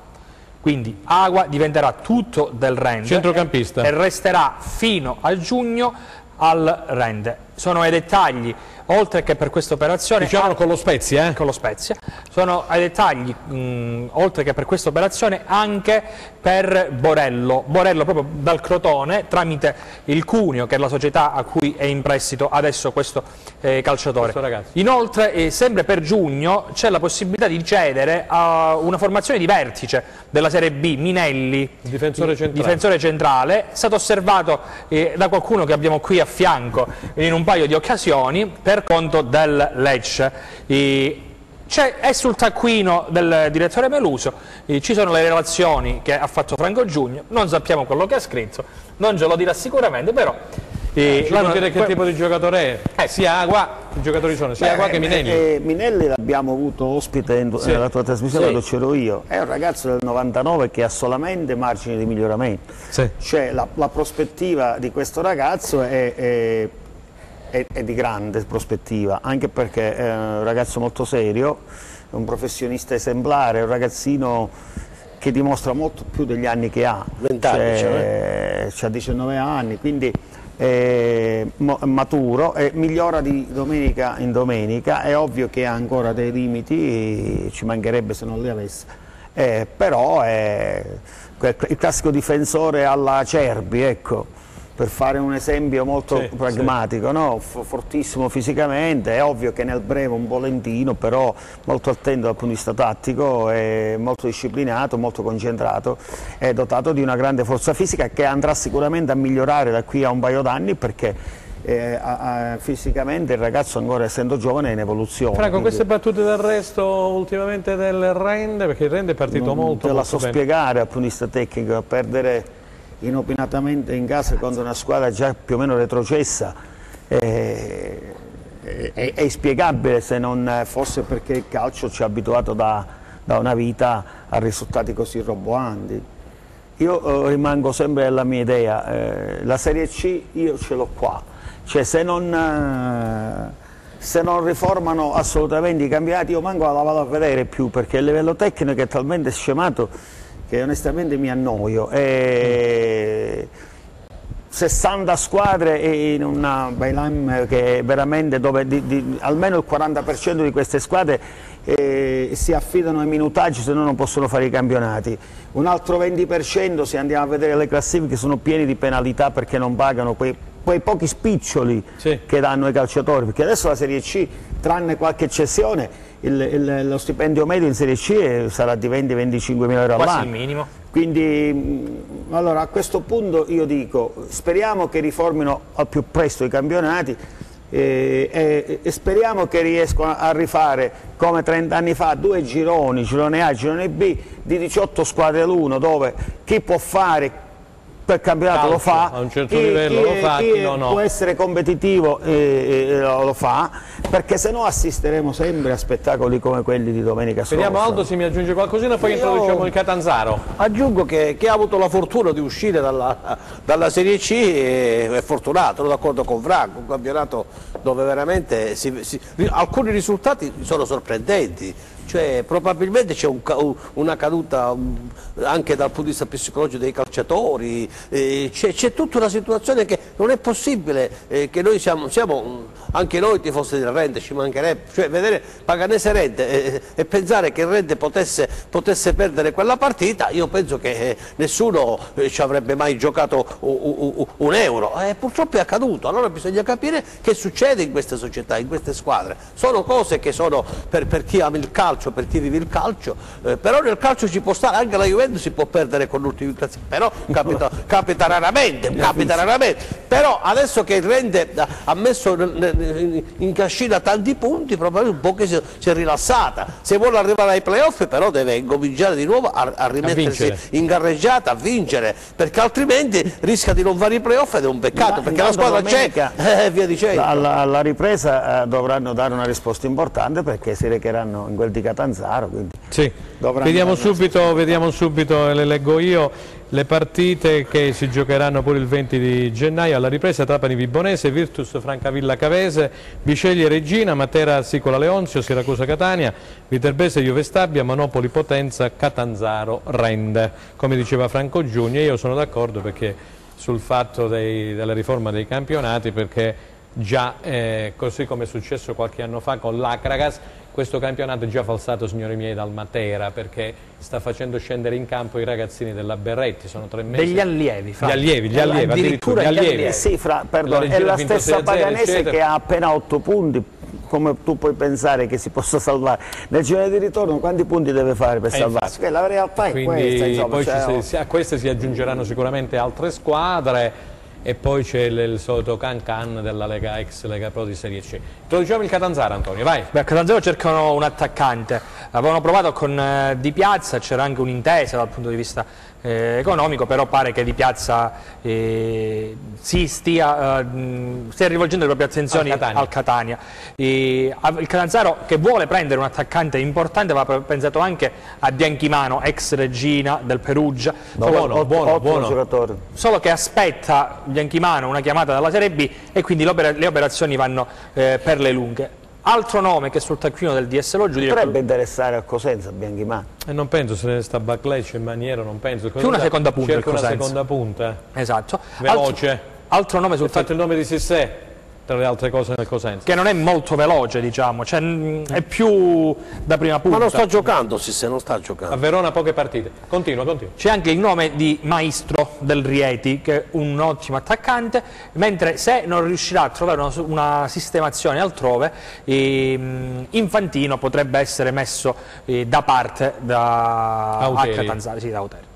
quindi Agua diventerà tutto del Rende, centrocampista, e resterà fino a giugno al Rende. sono ai dettagli, oltre che per questa operazione... Diciamo con lo Spezia, Con lo Spezia. Sono ai dettagli, oltre che per questa operazione, anche per Borello. Borello proprio dal Crotone, tramite il Cuneo, che è la società a cui è in prestito adesso questo calciatore. Inoltre, sempre per giugno, c'è la possibilità di cedere a una formazione di vertice della Serie B, Minelli, difensore centrale. È stato osservato da qualcuno che abbiamo qui a fianco in un paio di occasioni per conto del Lecce. È sul taccuino del direttore Meluso, ci sono le relazioni che ha fatto Franco Giugno, non sappiamo quello che ha scritto, non ce lo dirà sicuramente, però... ci può dire che tipo di giocatore è? Sia Agua, i giocatori sono sia Agua che Minelli. Minelli l'abbiamo avuto ospite nella tua trasmissione quando c'ero io, è un ragazzo del 99 che ha solamente margini di miglioramento, cioè la prospettiva di questo ragazzo è di grande prospettiva, anche perché è un ragazzo molto serio, è un professionista esemplare, è un ragazzino che dimostra molto più degli anni che ha, 20 anni, c'ha 19 anni, quindi è maturo e migliora di domenica in domenica. È ovvio che ha ancora dei limiti, ci mancherebbe se non li avesse, però è il classico difensore alla Cerbi, ecco, per fare un esempio molto pragmatico, no? Fortissimo fisicamente, è ovvio che nel breve un po' lentino, però molto attento dal punto di vista tattico, è molto disciplinato, molto concentrato, è dotato di una grande forza fisica che andrà sicuramente a migliorare da qui a un paio d'anni, perché fisicamente il ragazzo, ancora essendo giovane, è in evoluzione. Franco, queste battute d'arresto ultimamente del Rende, perché il Rende è partito molto te la molto so bene. Spiegare dal punto di vista tecnico, perdere inopinatamente in casa contro una squadra già più o meno retrocessa è inspiegabile, se non fosse perché il calcio ci ha abituato da una vita a risultati così roboanti. Io rimango sempre alla mia idea, la Serie C io ce l'ho qua, cioè se non riformano assolutamente i campionati io manco la vado a vedere più, perché il livello tecnico è talmente scemato che onestamente mi annoio. 60 squadre in una Bailam che veramente dove almeno il 40% di queste squadre si affidano ai minutaggi, se no non possono fare i campionati. Un altro 20%, se andiamo a vedere le classifiche, sono pieni di penalità perché non pagano quei pochi spiccioli che danno ai calciatori, perché adesso la Serie C, tranne qualche eccezione, lo stipendio medio in Serie C sarà di 20-25 mila euro all'anno. Quasi il minimo. Quindi allora, a questo punto io dico, speriamo che riformino al più presto i campionati e speriamo che riescano a rifare come 30 anni fa 2 gironi, girone A e girone B, di 18 squadre l'uno, dove chi può fare per campionato lo fa, a un certo livello lo fa, chi no, può essere competitivo lo fa, perché se no assisteremo sempre a spettacoli come quelli di domenica scorsa. Vediamo Aldo se mi aggiunge qualcosina, poi introduciamo il Catanzaro. Aggiungo che ha avuto la fortuna di uscire dalla Serie C è fortunato, sono d'accordo con Franco, un campionato dove veramente alcuni risultati sono sorprendenti. Cioè, probabilmente c'è una caduta anche dal punto di vista psicologico dei calciatori, c'è tutta una situazione che non è possibile che noi siamo anche noi tifosi del Rende, ci mancherebbe, cioè vedere Paganese Rende e pensare che il Rende potesse perdere quella partita, io penso che nessuno ci avrebbe mai giocato un euro, purtroppo è accaduto. Allora bisogna capire che succede in queste società, in queste squadre, sono cose che sono per chi ama il calcio, per chi vive il calcio, però nel calcio ci può stare, anche la Juventus si può perdere con l'ultimo classificato, però capita raramente, però adesso che il Rende ha messo in cascina tanti punti, probabilmente un po' che si è rilassata, se vuole arrivare ai playoff però deve incominciare di nuovo a rimettersi in garreggiata, a vincere, perché altrimenti rischia di non fare i playoff ed è un peccato, perché la squadra c'è, via dicendo. Alla ripresa dovranno dare una risposta importante, perché si recheranno in quel di Catanzaro, quindi vediamo subito, le leggo io, le partite che si giocheranno pure il 20 di gennaio. Alla ripresa Trapani Vibonese, Virtus Francavilla Cavese, Biceglie Regina, Matera Sicola Leonzio, Siracusa Catania, Viterbese Juve Stabia, Monopoli Potenza, Catanzaro Rende. Come diceva Franco Giugno, io sono d'accordo sul fatto della riforma dei campionati, perché già, così come è successo qualche anno fa con l'Acragas. Questo campionato è già falsato, signori miei, dal Matera, perché sta facendo scendere in campo i ragazzini della Berretti, sono 3 mesi. Degli allievi, Gli allievi, addirittura gli allievi. Sì, è la stessa Paganese che ha appena 8 punti, come tu puoi pensare che si possa salvare. Nel girone di ritorno quanti punti deve fare per salvarsi? La realtà è questa, insomma. Poi a queste si aggiungeranno sicuramente altre squadre. E poi c'è il solito can della Lega ex Lega Pro di Serie C. Introduciamo il Catanzaro, Antonio, vai. Beh, a Catanzaro cercano un attaccante, avevano provato con Di Piazza, c'era anche un'intesa dal punto di vista economico, però pare che Di Piazza si stia rivolgendo le proprie attenzioni al Catania. Il Catanzaro, che vuole prendere un attaccante importante, aveva pensato anche a Bianchimano, ex Regina del Perugia, buono giocatore. Solo che aspetta Bianchimano una chiamata dalla Serie B e quindi le operazioni vanno per le lunghe. Altro nome che sul taccuino del DS Lo Giudice potrebbe interessare a Cosenza Bianchimano. Non penso, se ne sta Baclay, c'è Maniero, non penso. Più una seconda punta. Cerca una seconda punta. Esatto. Veloce. Altro nome sul fatto il nome di Sissé, tra le altre cose nel Cosenza. Che non è molto veloce, diciamo, cioè, è più da prima punta. Ma non sta giocando, se non sta giocando. A Verona poche partite. Continua. C'è anche il nome di Maestro del Rieti, che è un ottimo attaccante, mentre se non riuscirà a trovare una sistemazione altrove, Infantino potrebbe essere messo da parte a Catanzaro, da Auteri.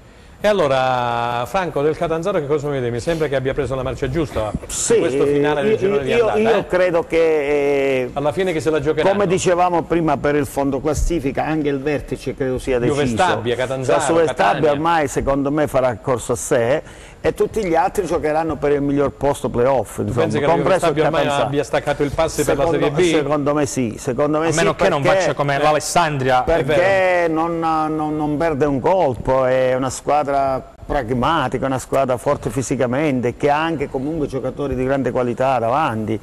E allora, Franco, del Catanzaro che cosa mi vede? Mi sembra che abbia preso la marcia giusta sì, in questo finale del girone di andata. Io credo che alla fine che se la giocheranno. Come dicevamo prima per il fondo classifica, anche il vertice credo sia deciso. Juve Stabia, Catanzaro, Stabia ormai secondo me farà corso a sé e tutti gli altri giocheranno per il miglior posto playoff. Pensi che Juve Stabia ormai abbia staccato il passo per la Serie B? Secondo me sì. A meno che non faccia come l'Alessandria. Perché non perde un colpo, è una squadra pragmatica, una squadra forte fisicamente, che ha anche comunque giocatori di grande qualità davanti.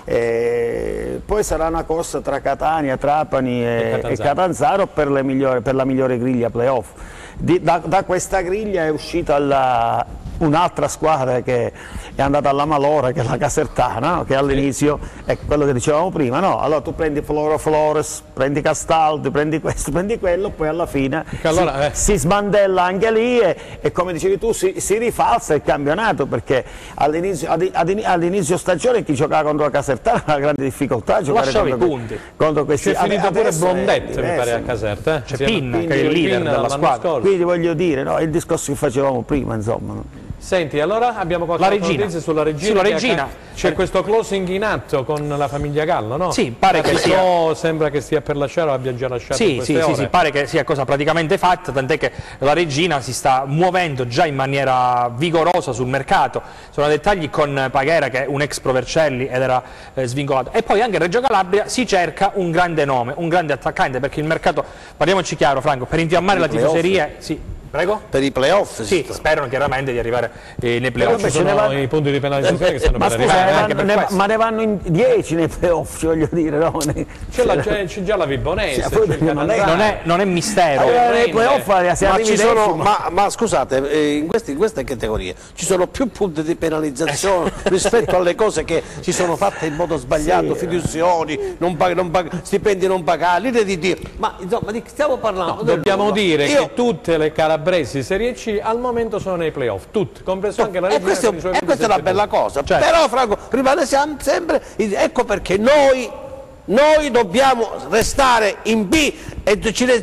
Poi sarà una corsa tra Catania, Trapani e Catanzaro per la migliore griglia playoff. Da questa griglia è uscita un'altra squadra che è andata alla malora, che è la Casertana, no? Che all'inizio è quello che dicevamo prima, no? Allora tu prendi Flores, prendi Castaldi, prendi questo, prendi quello, poi alla fine si smantella anche lì e come dicevi tu si rifalsa il campionato, perché all'inizio stagione chi giocava contro la Casertana aveva grande difficoltà a giocare contro questi. C'è finito pure Blondet, mi pare, a Caserta. C'è Pinna, che è il leader della squadra. Quindi voglio dire, no? Il discorso che facevamo prima, insomma. No? Senti, allora abbiamo qualche notizia sulla Regina. C'è questo closing in atto con la famiglia Gallo, no? Sì, pare che sembra che stia per lasciare o abbia già lasciato sì, pare che sia cosa praticamente fatta, tant'è che la Regina si sta muovendo già in maniera vigorosa sul mercato. Sono dettagli con Paghera, che è un ex Provercelli ed era svincolato. E poi anche a Reggio Calabria si cerca un grande nome, un grande attaccante, perché il mercato, parliamoci chiaro Franco, per infiammare la tifoseria... Prego? Per i playoff? Sì, sperano chiaramente di arrivare nei playoff. Ci sono i punti di penalizzazione che stanno per arrivare. Ma ne vanno in 10 nei playoff, voglio dire. No? C'è già la Vibonese. Non è mistero. Nei playoff ma scusate, in queste categorie ci sono più punti di penalizzazione rispetto alle cose che si sono fatte in modo sbagliato, fiduzioni, stipendi non pagati. Ma insomma, stiamo parlando. Dobbiamo dire che tutte le calabresi Serie C al momento sono nei playoff, tutti, compreso anche la Regina. E questa è una bella cosa, però Franco, rimane sempre, ecco perché noi dobbiamo restare in B e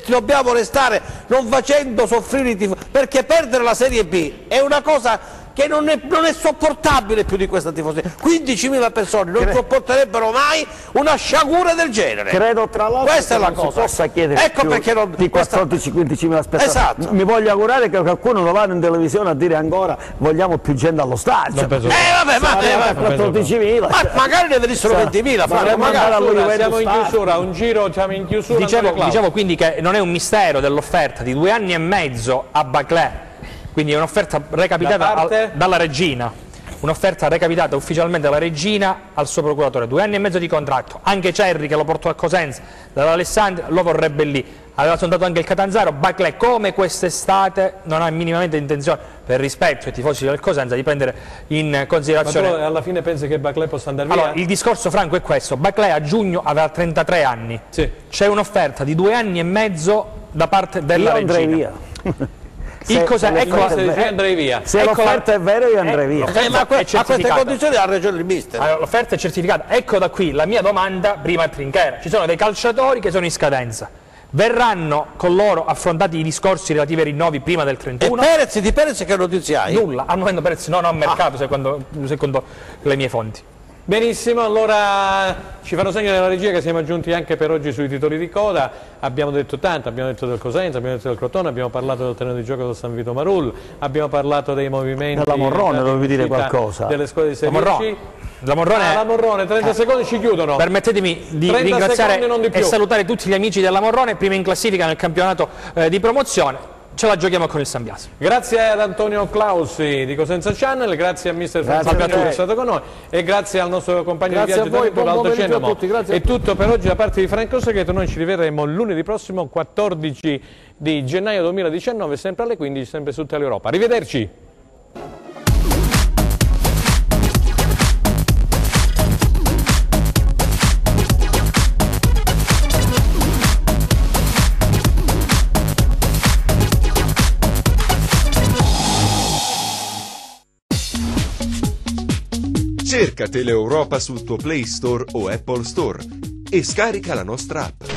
dobbiamo restare non facendo soffrire i tifosi, perché perdere la Serie B è una cosa che non è sopportabile più di questa tifoseria. 15.000 persone non sopporterebbero mai una sciagura del genere. Credo tra l'altro questa è la cosa. Si possa chiedere ecco perché di 14-15.000 spettatori. Esatto. Mi voglio augurare che qualcuno lo vada in televisione a dire ancora vogliamo più gente allo stadio. Vabbè, 14.000. Ma magari ne venissero 20.000. Siamo in chiusura, un giro, siamo in chiusura. Dicevo quindi che non è un mistero dell'offerta di 2 anni e mezzo a Baclay. Quindi è un'offerta recapitata dalla Regina, un'offerta recapitata ufficialmente dalla Regina al suo procuratore, 2 anni e mezzo di contratto. Anche Cerri, che lo portò a Cosenza dall'Alessandria, lo vorrebbe lì. aveva sondato anche il Catanzaro. Baclé, come quest'estate, non ha minimamente intenzione, per rispetto ai tifosi del Cosenza, di prendere in considerazione. Ma tu alla fine pensi che Baclé possa andare via? Allora, il discorso franco è questo: Baclé a giugno aveva 33 anni, sì. C'è un'offerta di 2 anni e mezzo da parte della regina. Andrei via. Andrei via. Se l'offerta è vera, io andrei via. Ma a queste condizioni ha ragione il mister. Allora, l'offerta è certificata. Ecco da qui la mia domanda prima a Trinchera. Ci sono dei calciatori che sono in scadenza. Verranno con loro affrontati i discorsi relativi ai rinnovi prima del 31? E di Perez che notizie hai? Nulla. Al momento Perez non ha mercato, secondo le mie fonti. Benissimo, allora ci fanno segno nella regia che siamo giunti anche per oggi sui titoli di coda. Abbiamo detto tanto, abbiamo detto del Cosenza, abbiamo detto del Crotone, abbiamo parlato del terreno di gioco del San Vito Marul, abbiamo parlato dei movimenti della Morrone, dovevi dire qualcosa. Delle squadre di Serie C. La Morrone, 30 secondi ci chiudono. Permettetemi di ringraziare e salutare tutti gli amici della Morrone, prima in classifica nel campionato di promozione. Ce la giochiamo con il San Biase. Grazie ad Antonio Clausi di Cosenza Channel, grazie a Mister Franco che è stato con noi e grazie al nostro compagno di viaggio Aldo Cenamo. È tutto per oggi da parte di Franco Segreto, noi ci rivedremo lunedì prossimo 14 di gennaio 2019 sempre alle 15 sempre su Teleeuropa. Arrivederci! Cerca Teleeuropa sul tuo Play Store o Apple Store e scarica la nostra app.